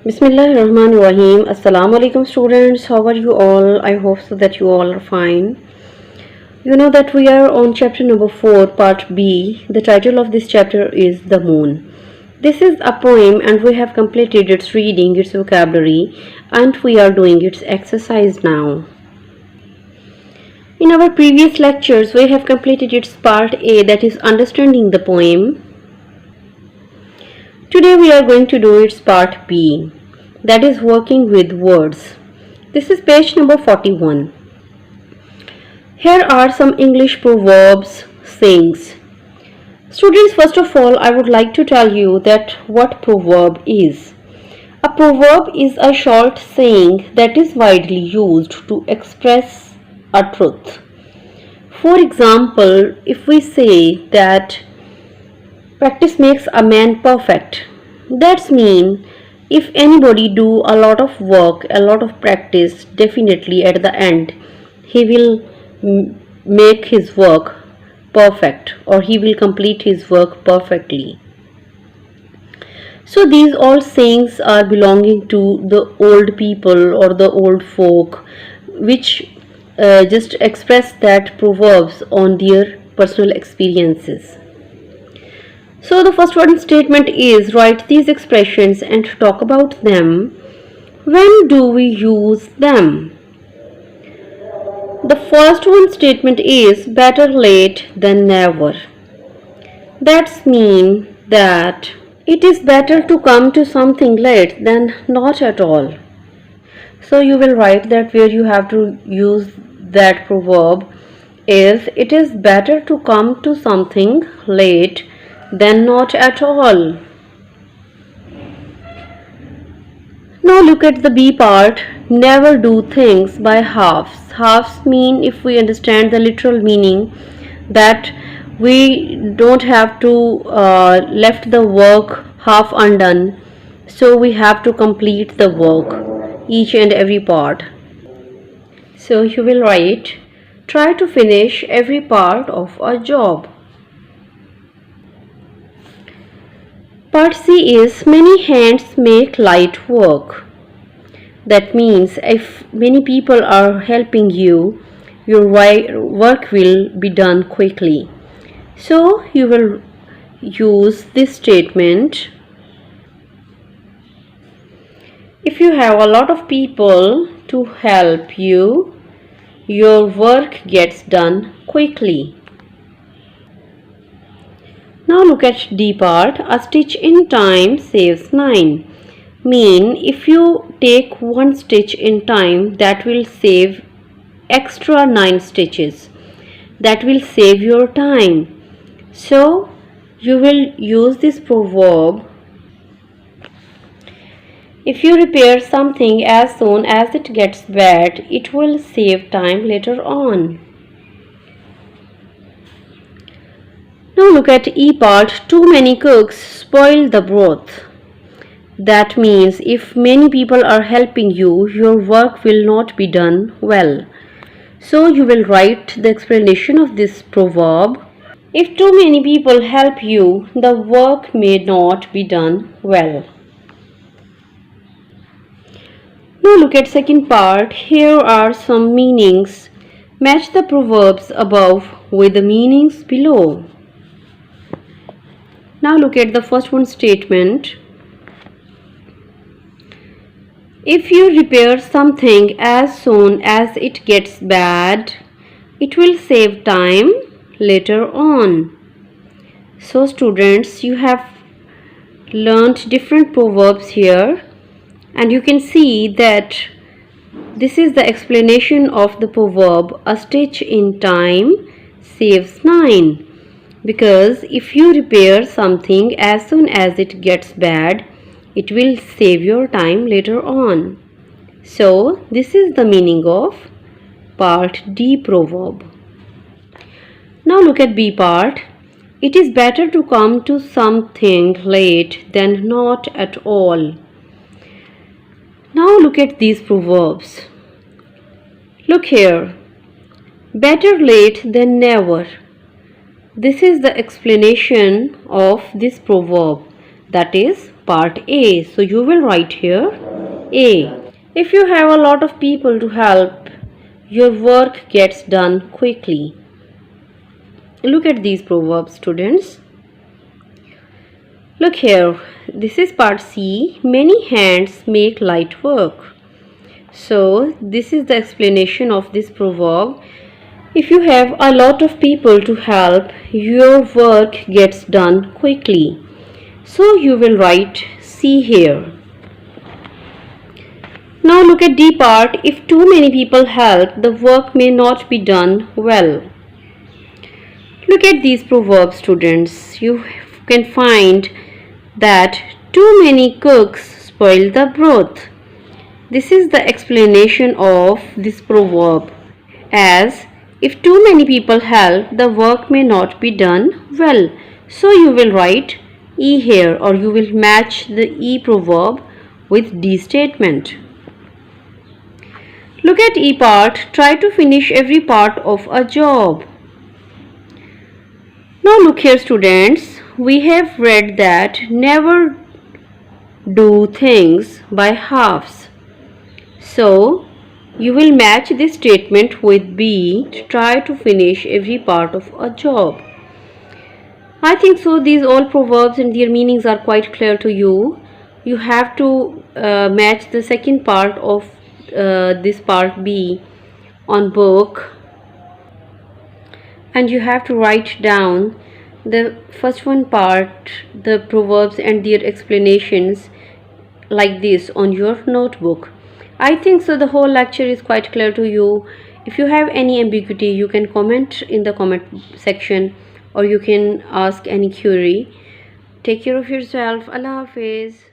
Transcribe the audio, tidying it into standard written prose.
Bismillahirrahmanirrahim. Assalamu alaikum students. How are you all? I hope so that you all are fine. You know that we are on chapter number 4, part B. The title of this chapter is The Moon. This is a poem and we have completed its reading, its vocabulary, and we are doing its exercise now. In our previous lectures, we have completed its part A, that is understanding the poem. Today we are going to do its part B, that is working with words. This is page number 41. Here are some English proverbs, sayings. Students, first of all, I would like to tell you that what proverb is. A proverb is a short saying that is widely used to express a truth. For example, if we say that practice makes a man perfect, that's mean if anybody do a lot of work, a lot of practice, definitely at the end he will make his work perfect, or he will complete his work perfectly. So these all sayings are belonging to the old people or the old folk, which just express that proverbs on their personal experiences. So the first one statement is write these expressions and talk about them. When do we use them? The first one statement is better late than never. That's mean that it is better to come to something late than not at all. So you will write that where you have to use that proverb is it is better to come to something late than not at all. Now look at the B part. Never do things by halves. Halves mean, if we understand the literal meaning, that we don't have to left the work half undone. So we have to complete the work, each and every part. So you will write, try to finish every part of a job. Part C is many hands make light work. That means if many people are helping you, your work will be done quickly. So you will use this statement. If you have a lot of people to help you, your work gets done quickly. Now look at D part. A stitch in time saves 9. Mean if you take one stitch in time, that will save extra 9 stitches. That will save your time. So you will use this proverb. If you repair something as soon as it gets bad, it will save time later on. Now look at E part. Too many cooks spoil the broth. That means if many people are helping you, your work will not be done well. So you will write the explanation of this proverb. If too many people help you, the work may not be done well. Now look at second part. Here are some meanings. Match the proverbs above with the meanings below. Now look at the first one statement. If you repair something as soon as it gets bad, it will save time later on. So students, you have learned different proverbs here, and you can see that this is the explanation of the proverb a stitch in time saves 9. Because if you repair something as soon as it gets bad, it will save your time later on. So this is the meaning of part D proverb. Now look at B part. It is better to come to something late than not at all. Now look at these proverbs. Look here. Better late than never. This is the explanation of this proverb, that is part A. So you will write here A. If you have a lot of people to help, your work gets done quickly. Look at these proverbs, students. Look here. This is part C. Many hands make light work. So this is the explanation of this proverb. If you have a lot of people to help, your work gets done quickly. So you will write C here. Now look at D part. If too many people help, the work may not be done well. Look at these proverbs, students. You can find that too many cooks spoil the broth. This is the explanation of this proverb as if too many people help, the work may not be done well. So you will write E here, or you will match the E proverb with D statement. Look at E part. Try to finish every part of a job. Now look here, students. We have read that never do things by halves. So you will match this statement with B. Try to finish every part of a job. I think so these all proverbs and their meanings are quite clear to you. You have to match the second part of this part B on book, and you have to write down the first one part, the proverbs and their explanations, like this on your notebook. I think so the whole lecture is quite clear to you. If you have any ambiguity, you can comment in the comment section, or you can ask any query. Take care of yourself. Allah Hafiz.